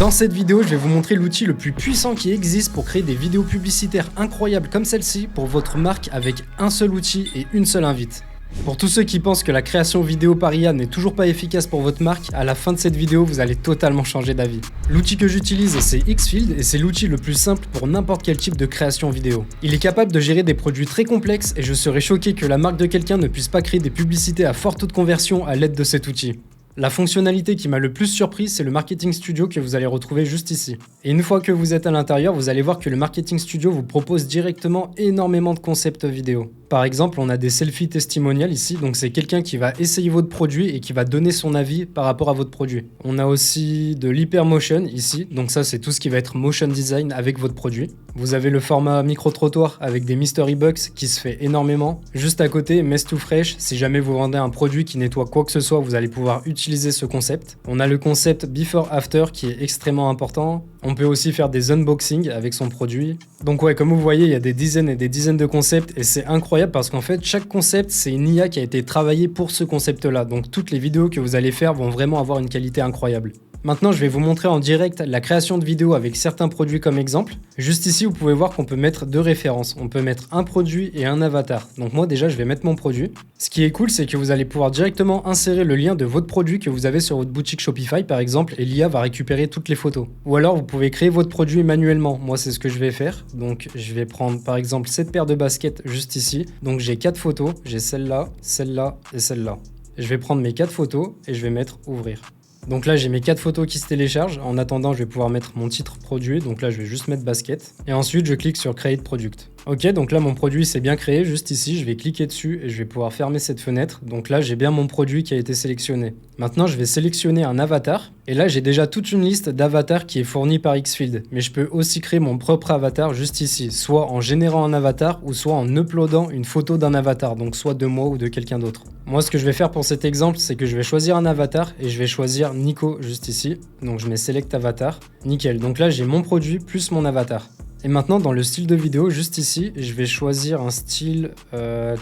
Dans cette vidéo, je vais vous montrer l'outil le plus puissant qui existe pour créer des vidéos publicitaires incroyables comme celle-ci pour votre marque avec un seul outil et une seule invite. Pour tous ceux qui pensent que la création vidéo par IA n'est toujours pas efficace pour votre marque, à la fin de cette vidéo, vous allez totalement changer d'avis. L'outil que j'utilise, c'est Xfield et c'est l'outil le plus simple pour n'importe quel type de création vidéo. Il est capable de gérer des produits très complexes et je serais choqué que la marque de quelqu'un ne puisse pas créer des publicités à fort taux de conversion à l'aide de cet outil. La fonctionnalité qui m'a le plus surpris, c'est le Marketing Studio que vous allez retrouver juste ici. Et une fois que vous êtes à l'intérieur, vous allez voir que le Marketing Studio vous propose directement énormément de concepts vidéo. Par exemple, on a des selfies testimoniales ici, donc c'est quelqu'un qui va essayer votre produit et qui va donner son avis par rapport à votre produit. On a aussi de l'hypermotion ici, donc ça c'est tout ce qui va être motion design avec votre produit. Vous avez le format micro-trottoir avec des mystery box qui se fait énormément. Juste à côté, Mess to Fresh, si jamais vous vendez un produit qui nettoie quoi que ce soit, vous allez pouvoir utiliser ce concept. On a le concept Before After qui est extrêmement important. On peut aussi faire des unboxings avec son produit. Donc ouais, comme vous voyez, il y a des dizaines et des dizaines de concepts et c'est incroyable parce qu'en fait, chaque concept, c'est une IA qui a été travaillée pour ce concept-là. Donc toutes les vidéos que vous allez faire vont vraiment avoir une qualité incroyable. Maintenant, je vais vous montrer en direct la création de vidéos avec certains produits comme exemple. Juste ici, vous pouvez voir qu'on peut mettre deux références. On peut mettre un produit et un avatar. Donc moi, déjà, je vais mettre mon produit. Ce qui est cool, c'est que vous allez pouvoir directement insérer le lien de votre produit que vous avez sur votre boutique Shopify, par exemple, et l'IA va récupérer toutes les photos. Ou alors, vous pouvez créer votre produit manuellement. Moi, c'est ce que je vais faire. Donc, je vais prendre, par exemple, cette paire de baskets juste ici. Donc, j'ai 4 photos. J'ai celle-là, celle-là et celle-là. Je vais prendre mes 4 photos et je vais mettre « Ouvrir ». Donc là, j'ai mes 4 photos qui se téléchargent. En attendant, je vais pouvoir mettre mon titre produit. Donc là, je vais juste mettre basket. Et ensuite, je clique sur Create Product. Ok, donc là, mon produit s'est bien créé. Juste ici, je vais cliquer dessus et je vais pouvoir fermer cette fenêtre. Donc là, j'ai bien mon produit qui a été sélectionné. Maintenant, je vais sélectionner un avatar. Et là, j'ai déjà toute une liste d'avatars qui est fournie par Xfield. Mais je peux aussi créer mon propre avatar juste ici. Soit en générant un avatar ou soit en uploadant une photo d'un avatar. Donc soit de moi ou de quelqu'un d'autre. Moi, ce que je vais faire pour cet exemple, c'est que je vais choisir un avatar et je vais choisir Nico juste ici. Donc je mets Select Avatar. Nickel. Donc là, j'ai mon produit plus mon avatar. Et maintenant, dans le style de vidéo, juste ici, je vais choisir un style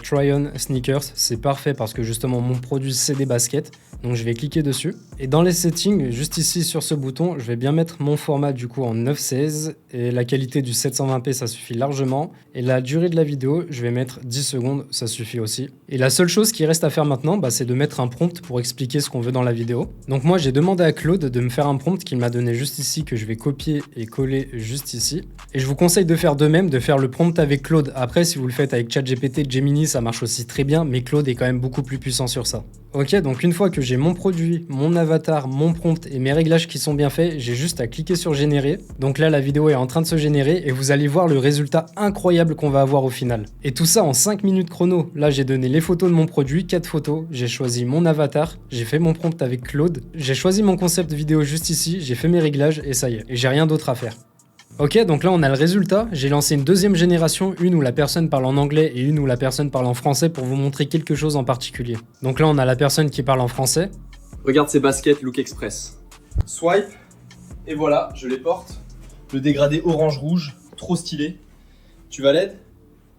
Try-on Sneakers. C'est parfait parce que justement, mon produit, c'est des baskets. Donc, je vais cliquer dessus. Et dans les settings, juste ici sur ce bouton, je vais bien mettre mon format du coup en 9:16. Et la qualité du 720p, ça suffit largement. Et la durée de la vidéo, je vais mettre 10 secondes, ça suffit aussi. Et la seule chose qui reste à faire maintenant, c'est de mettre un prompt pour expliquer ce qu'on veut dans la vidéo. Donc moi, j'ai demandé à Claude de me faire un prompt qu'il m'a donné juste ici, que je vais copier et coller juste ici. Et je vous conseille de faire de même, de faire le prompt avec Claude. Après, si vous le faites avec ChatGPT, Gemini, ça marche aussi très bien, mais Claude est quand même beaucoup plus puissant sur ça. Ok, donc une fois que j'ai mon produit, mon avatar, mon prompt et mes réglages qui sont bien faits, j'ai juste à cliquer sur générer. Donc là, la vidéo est en train de se générer et vous allez voir le résultat incroyable qu'on va avoir au final. Et tout ça en 5 minutes chrono. Là, j'ai donné les photos de mon produit, 4 photos, j'ai choisi mon avatar, j'ai fait mon prompt avec Claude, j'ai choisi mon concept vidéo juste ici, j'ai fait mes réglages et ça y est, et j'ai rien d'autre à faire. Ok, donc là on a le résultat. J'ai lancé une deuxième génération, une où la personne parle en anglais et une où la personne parle en français pour vous montrer quelque chose en particulier. Donc là on a la personne qui parle en français. Regarde ces baskets Look Express. Swipe, et voilà, je les porte. Le dégradé orange-rouge, trop stylé. Tu valides?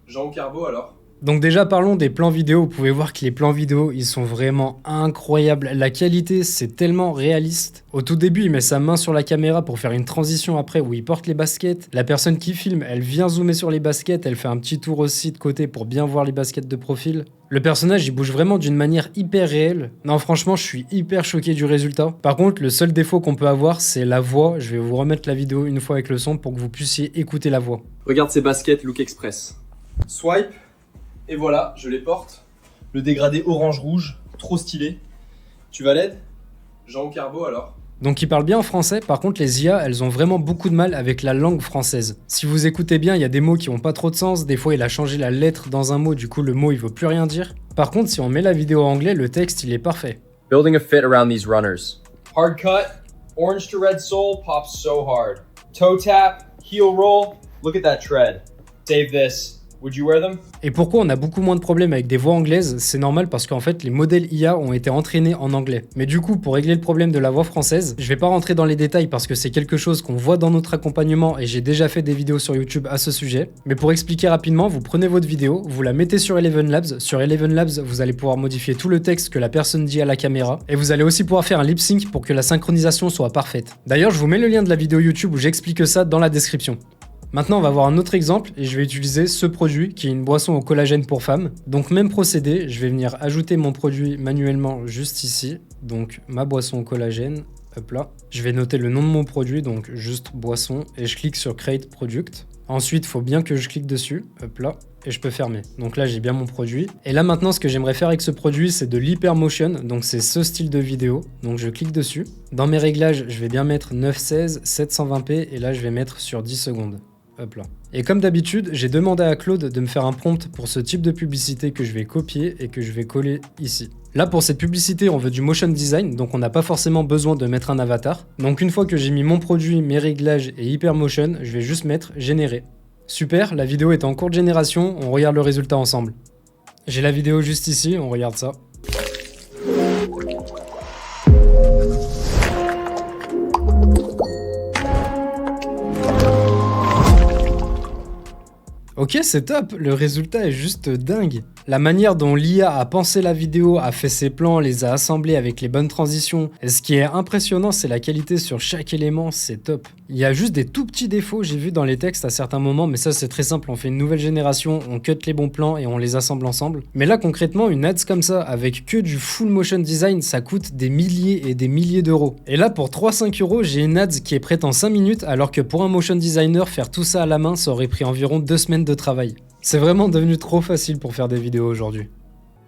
Jean Carbo alors? Donc déjà parlons des plans vidéo, vous pouvez voir que les plans vidéo ils sont vraiment incroyables, la qualité c'est tellement réaliste. Au tout début il met sa main sur la caméra pour faire une transition après où il porte les baskets, la personne qui filme elle vient zoomer sur les baskets, elle fait un petit tour aussi de côté pour bien voir les baskets de profil. Le personnage il bouge vraiment d'une manière hyper réelle, non franchement je suis hyper choqué du résultat. Par contre le seul défaut qu'on peut avoir c'est la voix, je vais vous remettre la vidéo une fois avec le son pour que vous puissiez écouter la voix. Regarde ces baskets Look Express. Swipe. Et voilà, je les porte. Le dégradé orange-rouge, trop stylé. Tu valides? Jean Carbo alors? Donc il parle bien en français, par contre les IA, elles ont vraiment beaucoup de mal avec la langue française. Si vous écoutez bien, il y a des mots qui ont pas trop de sens, des fois il a changé la lettre dans un mot, du coup le mot il veut plus rien dire. Par contre si on met la vidéo en anglais, le texte il est parfait. Building a fit around these runners. Hard cut, orange to red sole pops so hard. Toe tap, heel roll, look at that tread. Save this. Would you wear them? Et pourquoi on a beaucoup moins de problèmes avec des voix anglaises? C'est normal parce qu'en fait les modèles IA ont été entraînés en anglais. Mais du coup, pour régler le problème de la voix française, je vais pas rentrer dans les détails parce que c'est quelque chose qu'on voit dans notre accompagnement et j'ai déjà fait des vidéos sur YouTube à ce sujet. Mais pour expliquer rapidement, vous prenez votre vidéo, vous la mettez sur Eleven Labs. Sur Eleven Labs, vous allez pouvoir modifier tout le texte que la personne dit à la caméra et vous allez aussi pouvoir faire un lip sync pour que la synchronisation soit parfaite. D'ailleurs, je vous mets le lien de la vidéo YouTube où j'explique ça dans la description. Maintenant, on va voir un autre exemple et je vais utiliser ce produit qui est une boisson au collagène pour femmes. Donc même procédé, je vais venir ajouter mon produit manuellement juste ici. Donc ma boisson au collagène, hop là. Je vais noter le nom de mon produit, donc juste boisson et je clique sur Create Product. Ensuite, il faut bien que je clique dessus, hop là, et je peux fermer. Donc là, j'ai bien mon produit. Et là maintenant, ce que j'aimerais faire avec ce produit, c'est de l'hypermotion. Donc c'est ce style de vidéo. Donc je clique dessus. Dans mes réglages, je vais bien mettre 916, 720p et là, je vais mettre sur 10 secondes. Hop là. Et comme d'habitude, j'ai demandé à Claude de me faire un prompt pour ce type de publicité que je vais copier et que je vais coller ici. Là, pour cette publicité, on veut du motion design, donc on n'a pas forcément besoin de mettre un avatar. Donc une fois que j'ai mis mon produit, mes réglages et hypermotion, je vais juste mettre générer. Super, la vidéo est en cours de génération, on regarde le résultat ensemble. J'ai la vidéo juste ici, on regarde ça. Ok, c'est top, le résultat est juste dingue. La manière dont l'IA a pensé la vidéo, a fait ses plans, les a assemblés avec les bonnes transitions. Et ce qui est impressionnant, c'est la qualité sur chaque élément, c'est top. Il y a juste des tout petits défauts, j'ai vu dans les textes à certains moments, mais ça c'est très simple, on fait une nouvelle génération, on cut les bons plans et on les assemble ensemble. Mais là concrètement, une ads comme ça, avec que du full motion design, ça coûte des milliers et des milliers d'euros. Et là pour 3-5 euros, j'ai une ads qui est prête en 5 minutes, alors que pour un motion designer, faire tout ça à la main, ça aurait pris environ 2 semaines de travail. C'est vraiment devenu trop facile pour faire des vidéos aujourd'hui.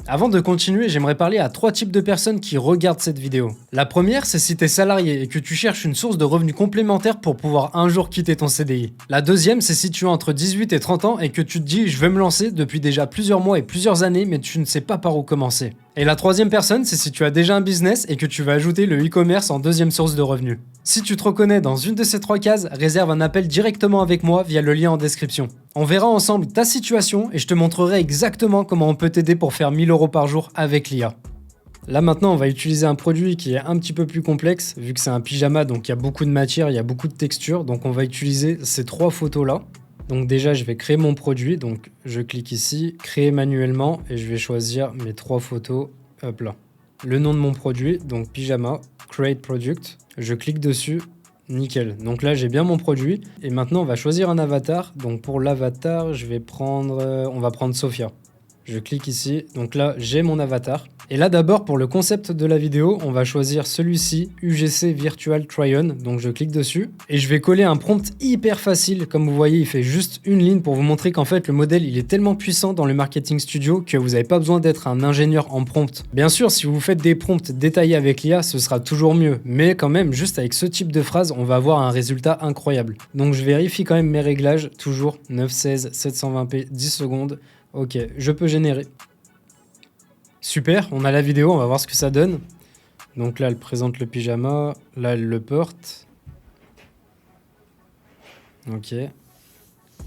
Avant de continuer, j'aimerais parler à 3 types de personnes qui regardent cette vidéo. La première, c'est si t'es salarié et que tu cherches une source de revenus complémentaire pour pouvoir un jour quitter ton CDI. La deuxième, c'est si tu as entre 18 et 30 ans et que tu te dis « je veux me lancer depuis déjà plusieurs mois et plusieurs années mais tu ne sais pas par où commencer ». Et la troisième personne, c'est si tu as déjà un business et que tu veux ajouter le e-commerce en deuxième source de revenus. Si tu te reconnais dans une de ces 3 cases, réserve un appel directement avec moi via le lien en description. On verra ensemble ta situation et je te montrerai exactement comment on peut t'aider pour faire 1000 € par jour avec l'IA. Là maintenant, on va utiliser un produit qui est un petit peu plus complexe, vu que c'est un pyjama, donc il y a beaucoup de matière, il y a beaucoup de textures, donc on va utiliser ces 3 photos-là. Donc déjà, je vais créer mon produit, donc je clique ici, créer manuellement, et je vais choisir mes 3 photos, hop là. Le nom de mon produit, donc pyjama, create product, je clique dessus, nickel. Donc là, j'ai bien mon produit, et maintenant, on va choisir un avatar. Donc pour l'avatar, on va prendre Sophia. Je clique ici, donc là, j'ai mon avatar. Et là d'abord pour le concept de la vidéo, on va choisir celui-ci, UGC Virtual Try-On, donc je clique dessus et je vais coller un prompt hyper facile. Comme vous voyez, il fait juste une ligne pour vous montrer qu'en fait le modèle il est tellement puissant dans le marketing studio que vous n'avez pas besoin d'être un ingénieur en prompt. Bien sûr, si vous faites des prompts détaillés avec l'IA, ce sera toujours mieux, mais quand même juste avec ce type de phrase, on va avoir un résultat incroyable. Donc je vérifie quand même mes réglages, toujours 916, 720p, 10 secondes. Ok, je peux générer. Super, on a la vidéo, on va voir ce que ça donne. Donc là, elle présente le pyjama. Là, elle le porte. Ok. Et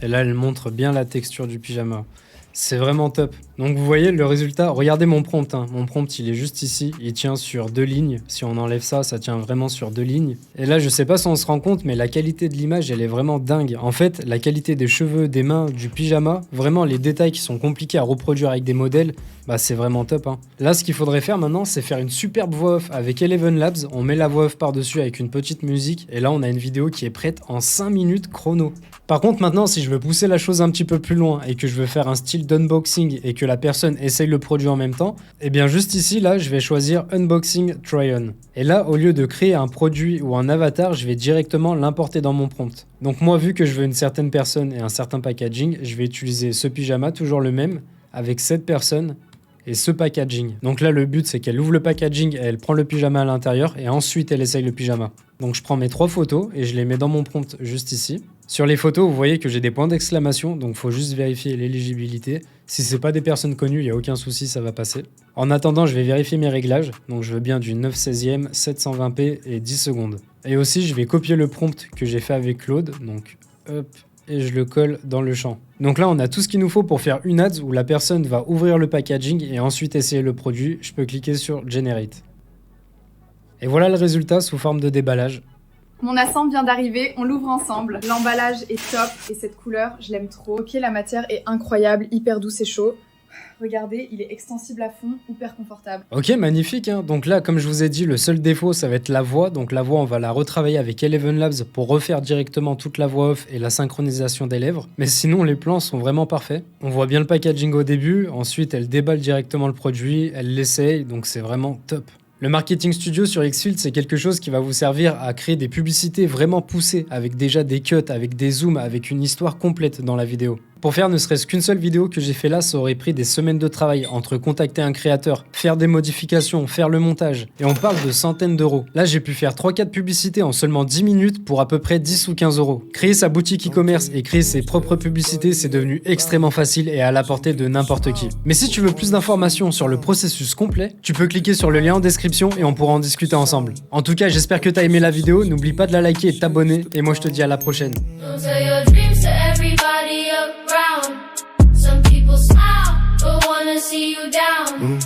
là, elle montre bien la texture du pyjama. C'est vraiment top. Donc vous voyez le résultat, regardez mon prompt. Mon prompt, il est juste ici. Il tient sur 2 lignes. Si on enlève ça, ça tient vraiment sur 2 lignes. Et là, je sais pas si on se rend compte, mais la qualité de l'image, elle est vraiment dingue. En fait, la qualité des cheveux, des mains, du pyjama, vraiment les détails qui sont compliqués à reproduire avec des modèles, bah c'est vraiment top. Là, ce qu'il faudrait faire maintenant, c'est faire une superbe voix off avec Eleven Labs. On met la voix off par-dessus avec une petite musique. Et là, on a une vidéo qui est prête en 5 minutes chrono. Par contre, maintenant, si je veux pousser la chose un petit peu plus loin et que je veux faire un style d'unboxing et que la personne essaye le produit en même temps, et bien juste ici, là, je vais choisir Unboxing Try-On. Et là, au lieu de créer un produit ou un avatar, je vais directement l'importer dans mon prompt. Donc moi, vu que je veux une certaine personne et un certain packaging, je vais utiliser ce pyjama, toujours le même, avec cette personne et ce packaging. Donc là, le but, c'est qu'elle ouvre le packaging et elle prend le pyjama à l'intérieur et ensuite, elle essaye le pyjama. Donc je prends mes 3 photos et je les mets dans mon prompt juste ici. Sur les photos, vous voyez que j'ai des points d'exclamation, donc il faut juste vérifier l'éligibilité. Si c'est pas des personnes connues, il n'y a aucun souci, ça va passer. En attendant, je vais vérifier mes réglages. Donc je veux bien du 9/16e, 720p et 10 secondes. Et aussi, je vais copier le prompt que j'ai fait avec Claude. Donc hop, et je le colle dans le champ. Donc là, on a tout ce qu'il nous faut pour faire une ads où la personne va ouvrir le packaging et ensuite essayer le produit. Je peux cliquer sur Generate. Et voilà le résultat sous forme de déballage. Mon assemble vient d'arriver, on l'ouvre ensemble. L'emballage est top et cette couleur, je l'aime trop. Ok, la matière est incroyable, hyper douce et chaud. Regardez, il est extensible à fond, hyper confortable. Ok, magnifique, hein. Donc là, comme je vous ai dit, le seul défaut, ça va être la voix. Donc la voix, on va la retravailler avec Eleven Labs pour refaire directement toute la voix off et la synchronisation des lèvres. Mais sinon, les plans sont vraiment parfaits. On voit bien le packaging au début, ensuite elle déballe directement le produit, elle l'essaye, donc c'est vraiment top. Le Marketing Studio sur Xfilm, c'est quelque chose qui va vous servir à créer des publicités vraiment poussées, avec déjà des cuts, avec des zooms, avec une histoire complète dans la vidéo. Pour faire ne serait-ce qu'une seule vidéo que j'ai fait là, ça aurait pris des semaines de travail entre contacter un créateur, faire des modifications, faire le montage. Et on parle de centaines d'euros. Là, j'ai pu faire 3-4 publicités en seulement 10 minutes pour à peu près 10 ou 15 euros. Créer sa boutique e-commerce et créer ses propres publicités, c'est devenu extrêmement facile et à la portée de n'importe qui. Mais si tu veux plus d'informations sur le processus complet, tu peux cliquer sur le lien en description et on pourra en discuter ensemble. En tout cas, j'espère que t'as aimé la vidéo. N'oublie pas de la liker et de t'abonner. Et moi, je te dis à la prochaine. Some people smile, but wanna see you down.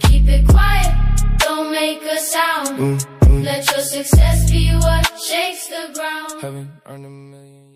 Keep it quiet, don't make a sound. Let your success be what shakes the ground. Haven't earned a million.